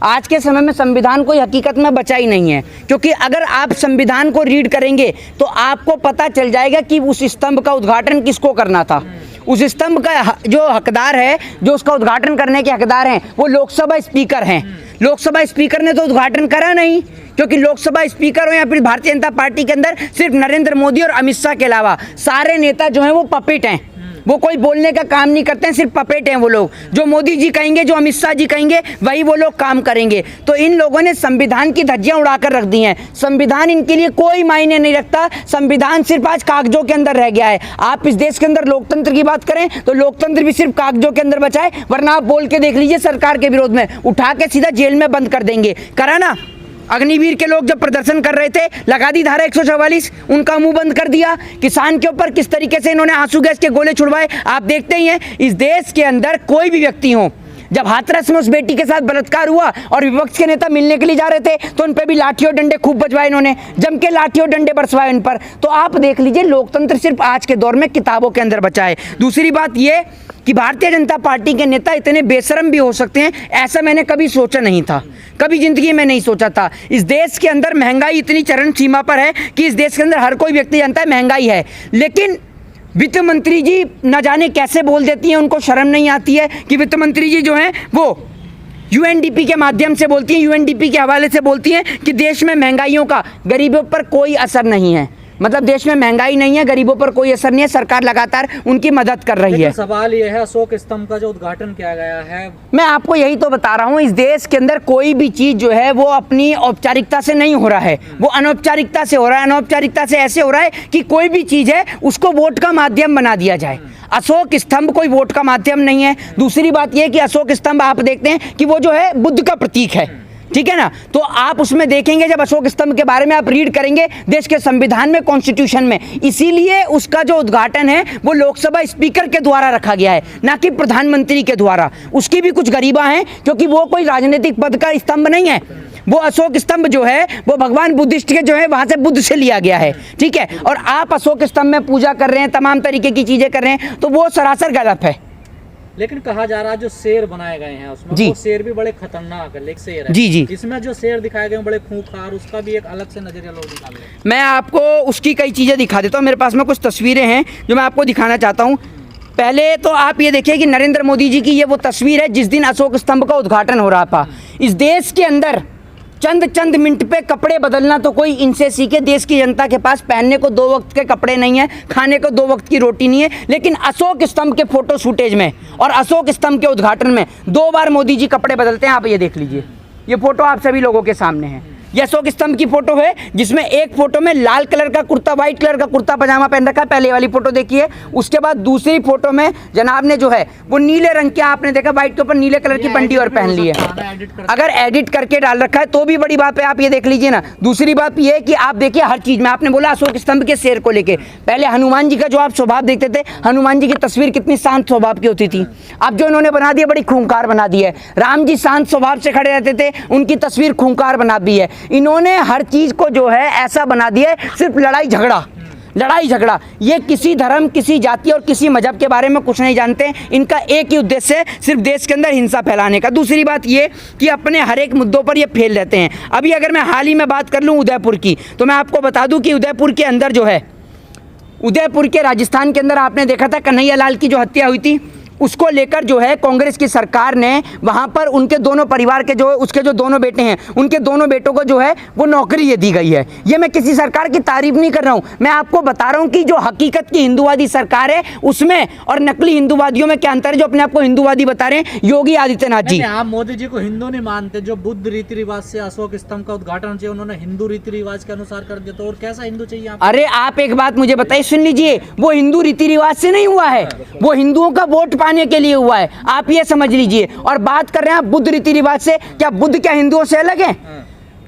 आज के समय में संविधान कोई हकीकत में बचा ही नहीं है, क्योंकि अगर आप संविधान को रीड करेंगे तो आपको पता चल जाएगा कि उस स्तंभ का उद्घाटन किसको करना था। उस स्तंभ का जो हकदार है, जो उसका उद्घाटन करने के हकदार हैं, वो लोकसभा स्पीकर हैं। लोकसभा स्पीकर ने तो उद्घाटन करा नहीं, क्योंकि लोकसभा स्पीकर हो या फिर भारतीय जनता पार्टी के अंदर सिर्फ नरेंद्र मोदी और अमित शाह के अलावा सारे नेता जो हैं वो पपेट हैं। वो कोई बोलने का काम नहीं करते हैं, सिर्फ पपेट हैं वो लोग। जो मोदी जी कहेंगे, जो अमित शाह जी कहेंगे, वही वो लोग काम करेंगे। तो इन लोगों ने संविधान की धज्जियां उड़ाकर रख दी हैं। संविधान इनके लिए कोई मायने नहीं रखता। संविधान सिर्फ आज कागजों के अंदर रह गया है। आप इस देश के अंदर लोकतंत्र की बात करें तो लोकतंत्र भी सिर्फ कागजों के अंदर बचा है, वरना आप बोल के देख लीजिए सरकार के विरोध में, उठा के सीधा जेल में बंद कर देंगे। करा ना, अग्निवीर के लोग जब प्रदर्शन कर रहे थे, लगा दी धारा 144, उनका मुंह बंद कर दिया। किसान के ऊपर किस तरीके से इन्होंने आंसू गैस के गोले छुड़वाए, आप देखते ही हैं। इस देश के अंदर कोई भी व्यक्ति हो, जब हाथरस में उस बेटी के साथ बलात्कार हुआ और विपक्ष के नेता मिलने के लिए जा रहे थे तो उन पे भी लाठी और डंडे खूब बजवाए, इन्होंने जम के लाठी और डंडे बरसवाए इन पर। तो आप देख लीजिए, लोकतंत्र सिर्फ आज के दौर में किताबों के अंदर बचा है। दूसरी बात ये कि भारतीय जनता पार्टी के नेता इतने बेशरम भी हो सकते हैं, ऐसा मैंने कभी सोचा नहीं था, कभी जिंदगी में नहीं सोचा था। इस देश के अंदर महंगाई इतनी चरम सीमा पर है कि इस देश के अंदर हर कोई व्यक्ति जानता है महंगाई है, लेकिन वित्त मंत्री जी न जाने कैसे बोल देती हैं, उनको शर्म नहीं आती है कि वित्त मंत्री जी जो हैं वो यूएनडीपी के माध्यम से बोलती हैं, यूएनडीपी के हवाले से बोलती हैं कि देश में महंगाइयों का गरीबों पर कोई असर नहीं है। मतलब देश में महंगाई नहीं है, गरीबों पर कोई असर नहीं है, सरकार लगातार उनकी मदद कर रही है। सवाल यह है, अशोक स्तंभ का जो उद्घाटन किया गया है, मैं आपको यही तो बता रहा हूँ, इस देश के अंदर कोई भी चीज जो है वो अपनी औपचारिकता से नहीं हो रहा है, वो अनौपचारिकता से हो रहा है। अनौपचारिकता से ऐसे हो रहा है कि कोई भी चीज है उसको वोट का माध्यम बना दिया जाए। अशोक स्तंभ कोई वोट का माध्यम नहीं है। दूसरी बात यह कि अशोक स्तंभ आप देखते हैं कि वो जो है बुद्ध का प्रतीक है, ठीक है ना। तो आप उसमें देखेंगे, जब अशोक स्तंभ के बारे में आप रीड करेंगे देश के संविधान में, कॉन्स्टिट्यूशन में, इसीलिए उसका जो उद्घाटन है वो लोकसभा स्पीकर के द्वारा रखा गया है, ना कि प्रधानमंत्री के द्वारा। उसकी भी कुछ गरिमा है, क्योंकि वो कोई राजनीतिक पद का स्तंभ नहीं है। वो अशोक स्तंभ जो है वो भगवान बुद्धिस्ट के जो है वहां से बुद्ध से लिया गया है, ठीक है। और आप अशोक स्तंभ में पूजा कर रहे हैं, तमाम तरीके की चीजें कर रहे हैं, तो वो सरासर गलत है। लेकिन कहा जा रहा है जो शेर बनाए गए हैं उसमें, वो शेर भी बड़े खतरनाक है, शेर है। जी जी, इसमें जो शेर दिखाए गए हैं बड़े खूंखार, उसका भी एक अलग से नजरिया लोग निकाल रहे हैं। मैं आपको उसकी कई चीजें दिखा देता हूँ। मेरे पास में कुछ तस्वीरें हैं जो मैं आपको दिखाना चाहता हूँ। पहले तो आप ये देखिए कि नरेंद्र मोदी जी की ये वो तस्वीर है जिस दिन अशोक स्तंभ का उद्घाटन हो रहा था। इस देश के अंदर चंद मिनट पे कपड़े बदलना तो कोई इनसे सीखे। देश की जनता के पास पहनने को 2 वक्त के कपड़े नहीं है, खाने को 2 वक्त की रोटी नहीं है, लेकिन अशोक स्तंभ के फोटो शूटेज में और अशोक स्तंभ के उद्घाटन में 2 बार मोदी जी कपड़े बदलते हैं। आप ये देख लीजिए, ये फोटो आप सभी लोगों के सामने है। ये अशोक स्तंभ की फोटो है जिसमें एक फोटो में लाल कलर का कुर्ता, व्हाइट कलर का कुर्ता पजामा पहन रखा है, पहले वाली फोटो देखिए। उसके बाद दूसरी फोटो में जनाब ने जो है वो नीले रंग के, आपने देखा व्हाइट के ऊपर नीले कलर की पट्टी और पहन ली है। अगर एडिट करके डाल रखा है तो भी बड़ी बात है, आप ये देख लीजिए ना। दूसरी बात ये है कि आप देखिए हर चीज में, आपने बोला अशोक स्तंभ के शेर को लेके, पहले हनुमान जी का जो आप स्वभाव देखते थे, हनुमान जी की तस्वीर कितनी शांत स्वभाव की होती थी, अब जो इन्होंने बना दिया बड़ी खूंखार बना दी है। राम जी शांत स्वभाव से खड़े रहते थे, उनकी तस्वीर खूंखार बना दी है। इन्होंने हर चीज को जो है ऐसा बना दिया है, सिर्फ लड़ाई झगड़ा। ये किसी धर्म, किसी जाति और किसी मजहब के बारे में कुछ नहीं जानते। इनका एक ही उद्देश्य है, सिर्फ देश के अंदर हिंसा फैलाने का। दूसरी बात ये कि अपने हर एक मुद्दों पर ये फेल रहते हैं। अभी अगर मैं हाल ही में बात कर लूँ उदयपुर की, तो मैं आपको बता दूं कि उदयपुर के अंदर जो है, उदयपुर के राजस्थान के अंदर आपने देखा था कन्हैया लाल की जो हत्या हुई थी, उसको लेकर जो है कांग्रेस की सरकार ने वहां पर उनके दोनों परिवार के जो उसके जो दोनों बेटे हैं, उनके दोनों बेटों को जो है वो नौकरी ये दी गई है। ये मैं किसी सरकार की तारीफ नहीं कर रहा हूं, मैं आपको बता रहा हूं कि जो हकीकत की हिंदूवादी सरकार है उसमें और नकली हिंदूवादियों में क्या अंतर है, जो अपने आप को हिंदूवादी बता रहे हैं योगी आदित्यनाथ जी। आप मोदी जी को हिंदू नहीं मानते, जो बुद्ध रीति रिवाज से अशोक स्तंभ का उद्घाटन चाहिए उन्होंने हिंदू रीति रिवाज के अनुसार कर दिया, तो और कैसा हिंदू चाहिए आपको? अरे आप एक बात मुझे बताइए, सुन लीजिए, वो हिंदू रीति रिवाज से नहीं हुआ है, वो हिंदुओं का वोट पाने के लिए हुआ है, आप ये समझ लीजिए। और बात कर रहे हैं आप बुद्ध रीति रिवाज से, क्या बुद्ध क्या हिंदुओं से अलग है?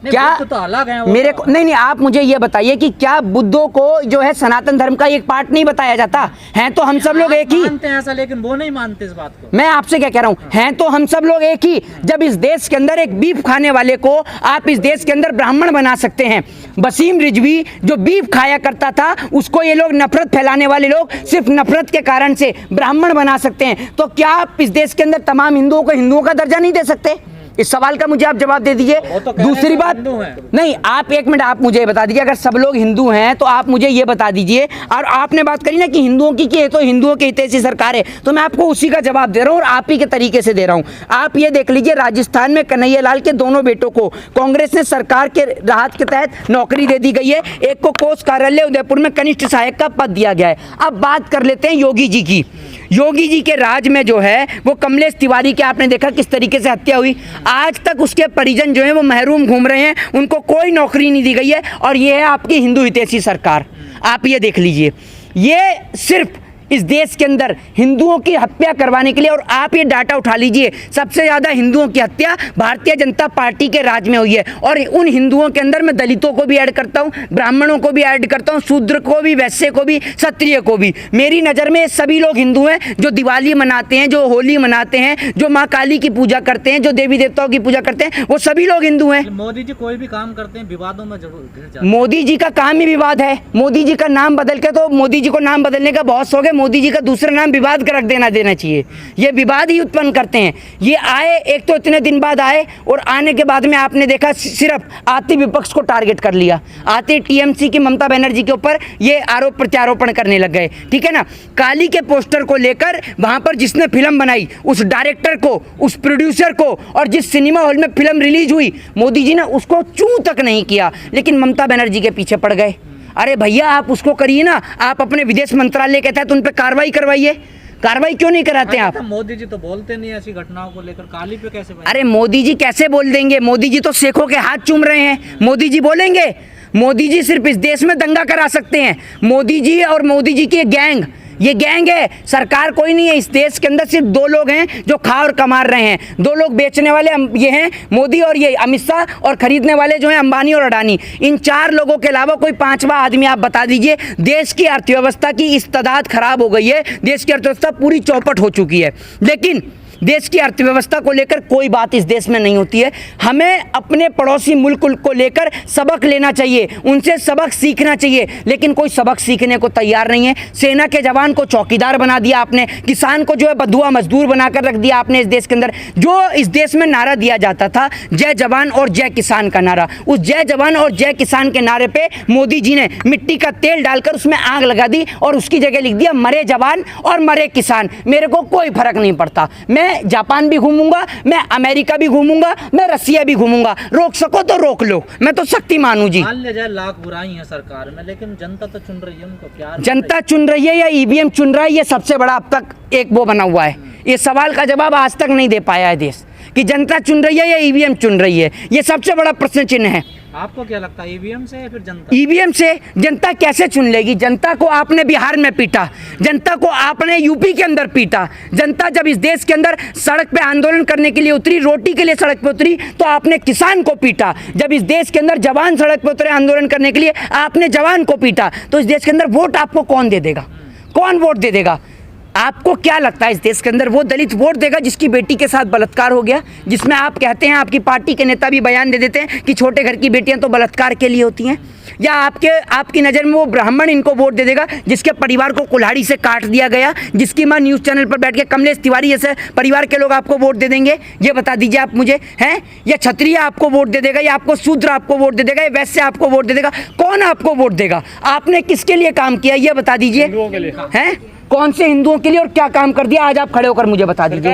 क्या तो अलग है मेरे को नहीं, आप मुझे ये बताइए कि क्या बुद्धों को जो है सनातन धर्म का एक पार्ट नहीं बताया जाता है? तो हम सब लोग एक ही मानते हैं ऐसा, लेकिन वो नहीं मानते इस बात को। मैं आपसे क्या कह रहा हूं, हैं तो हम सब लोग एक ही। जब इस देश के अंदर एक बीफ खाने वाले को आप इस देश के अंदर ब्राह्मण बना सकते हैं, वसीम रिजवी जो बीफ खाया करता था उसको ये लोग नफरत फैलाने वाले लोग सिर्फ नफरत के कारण से ब्राह्मण बना सकते हैं, तो क्या आप इस देश के अंदर तमाम हिंदुओं को हिंदुओं का दर्जा नहीं दे सकते? इस सवाल का मुझे आप जवाब दे दीजिए। तो कह रहे दूसरी हैं बात, हिंदू हैं। नहीं, आप एक मिनट, आप मुझे बता दीजिए, अगर सब लोग हिंदू हैं तो आप मुझे ये बता दीजिए। और आपने बात करी ना कि हिंदुओं की ये तो हिंदुओं के हितैषी सरकार है, तो मैं आपको उसी का जवाब दे रहा हूँ और आप ही के तरीके से दे रहा हूँ। आप ये देख लीजिए, राजस्थान में कन्हैया लाल के दोनों बेटों को कांग्रेस ने सरकार के राहत के तहत नौकरी दे दी गई है। एक को कोष कार्यालय उदयपुर में कनिष्ठ सहायक का पद दिया गया है। अब बात कर लेते हैं योगी जी की। योगी जी के राज में जो है वो कमलेश तिवारी के आपने देखा किस तरीके से हत्या हुई। आज तक उसके परिजन जो हैं वो महरूम घूम रहे हैं, उनको कोई नौकरी नहीं दी गई है। और ये है आपकी हिंदू हितैषी सरकार। आप ये देख लीजिए, ये सिर्फ इस देश के अंदर हिंदुओं की हत्या करवाने के लिए, और आप ये डाटा उठा लीजिए, सबसे ज़्यादा हिंदुओं की हत्या भारतीय जनता पार्टी के राज में हुई है। और उन हिंदुओं के अंदर मैं दलितों को भी ऐड करता हूँ, ब्राह्मणों को भी ऐड करता हूँ, शूद्र को भी, वैश्य को भी, क्षत्रिय को भी। मेरी नज़र में सभी लोग हिंदू हैं जो दिवाली मनाते हैं, जो होली मनाते हैं, जो माँ काली की पूजा करते हैं, जो देवी देवताओं की पूजा करते हैं, वो सभी लोग हिंदू हैं। मोदी जी कोई भी काम करते हैं विवादों में जरूर घिर जाते हैं। मोदी जी का काम ही विवाद है। मोदी जी का नाम बदल के, तो मोदी जी को नाम बदलने का बहुत शौक है, मोदी जी का दूसरा नाम विवाद का रख देना चाहिए। ये विवाद ही उत्पन्न करते हैं। ये आए, एक तो इतने दिन बाद आए, और आने के बाद में आपने देखा सिर्फ आते विपक्ष को टारगेट कर लिया। आते टीएमसी की ममता बनर्जी के ऊपर ये आरोप प्रत्यारोपण करने लग गए। ठीक है ना। काली के पोस्टर को लेकर वहां पर जिसने फिल्म बनाई, उस डायरेक्टर को, उस प्रोड्यूसर को, और जिस सिनेमा हॉल में फिल्म रिलीज हुई, मोदी जी ने उसको चू तक नहीं किया, लेकिन ममता बनर्जी के पीछे पड़ गए। अरे भैया, आप उसको करिए ना, आप अपने विदेश मंत्रालय के तहत उन पर कार्रवाई करवाइए। कार्रवाई क्यों नहीं कराते आप? मोदी जी तो बोलते नहीं ऐसी घटनाओं को लेकर, काली पे कैसे? अरे मोदी जी कैसे बोल देंगे? मोदी जी तो शेखों के हाथ चूम रहे हैं। मोदी जी बोलेंगे? मोदी जी सिर्फ इस देश में दंगा करा सकते हैं। मोदी जी और मोदी जी की गैंग, ये गैंग है, सरकार कोई नहीं है। इस देश के अंदर सिर्फ दो लोग हैं जो खा और कमा रहे हैं। दो लोग बेचने वाले ये हैं, मोदी और ये अमित शाह, और खरीदने वाले जो हैं अंबानी और अडानी। इन चार लोगों के अलावा कोई पांचवा आदमी आप बता दीजिए। देश की अर्थव्यवस्था की इस तादाद खराब हो गई है, देश की अर्थव्यवस्था पूरी चौपट हो चुकी है। लेकिन देश की अर्थव्यवस्था को लेकर कोई बात इस देश में नहीं होती है। हमें अपने पड़ोसी मुल्क को लेकर सबक लेना चाहिए, उनसे सबक सीखना चाहिए, लेकिन कोई सबक सीखने को तैयार नहीं है। सेना के जवान को चौकीदार बना दिया आपने, किसान को जो है बंधुआ मजदूर बनाकर रख दिया आपने इस देश के अंदर। जो इस देश में नारा दिया जाता था, जय जवान और जय किसान का नारा, उस जय जवान और जय किसान के नारे पे मोदी जी ने मिट्टी का तेल डालकर उसमें आग लगा दी, और उसकी जगह लिख दिया मरे जवान और मरे किसान। मेरे को कोई फर्क नहीं पड़ता, मैं जापान भी घूमूंगा, मैं अमेरिका भी घूमूंगा, मैं रसिया भी घूमूंगा। रोक सको तो रोक लो, मैं तो शक्तिमान हूं जी। मान लिया जाए लाख बुराई है सरकार में, लेकिन जनता तो चुन रही है उनको। क्या जनता चुन रही है या ईवीएम चुन रहा है, ये सबसे बड़ा अब तक एक वो बना हुआ है। ये सवाल का जवाब आज तक नहीं दे पाया है देश, कि जनता चुन रही है या ईवीएम चुन रही है। ये सबसे बड़ा प्रश्न चिन्ह है। आपको क्या लगता है, ईवीएम से या फिर जनता? ईवीएम से। जनता कैसे चुन लेगी? जनता को आपने बिहार में पीटा, जनता को आपने यूपी के अंदर पीटा। जनता जब इस देश के अंदर सड़क पे आंदोलन करने के लिए उतरी, रोटी के लिए सड़क पे उतरी, तो आपने किसान को पीटा। जब इस देश के अंदर जवान सड़क पे उतरे आंदोलन करने के लिए, आपने जवान को पीटा। तो इस देश के अंदर वोट आपको कौन दे देगा? कौन वोट दे देगा? आपको क्या लगता है इस देश के अंदर वो दलित वोट देगा जिसकी बेटी के साथ बलात्कार हो गया, जिसमें आप कहते हैं, आपकी पार्टी के नेता भी बयान दे देते हैं कि छोटे घर की बेटियां तो बलात्कार के लिए होती हैं? या आपकी नज़र में वो ब्राह्मण इनको वोट दे देगा जिसके परिवार को कुल्हाड़ी से काट दिया गया, जिसकी मां न्यूज़ चैनल पर बैठ के कमलेश तिवारी जैसे परिवार के लोग आपको वोट दे देंगे? ये बता दीजिए आप मुझे, हैं? या क्षत्रिय आपको वोट दे देगा, या आपको शूद्र आपको वोट दे देगा, या वैश्य आपको वोट दे देगा? कौन आपको वोट देगा? आपने किसके लिए काम किया, ये बता दीजिए। हैं? कौन से हिंदुओं के लिए और क्या काम कर दिया? आज आप खड़े होकर मुझे बता दीजिए।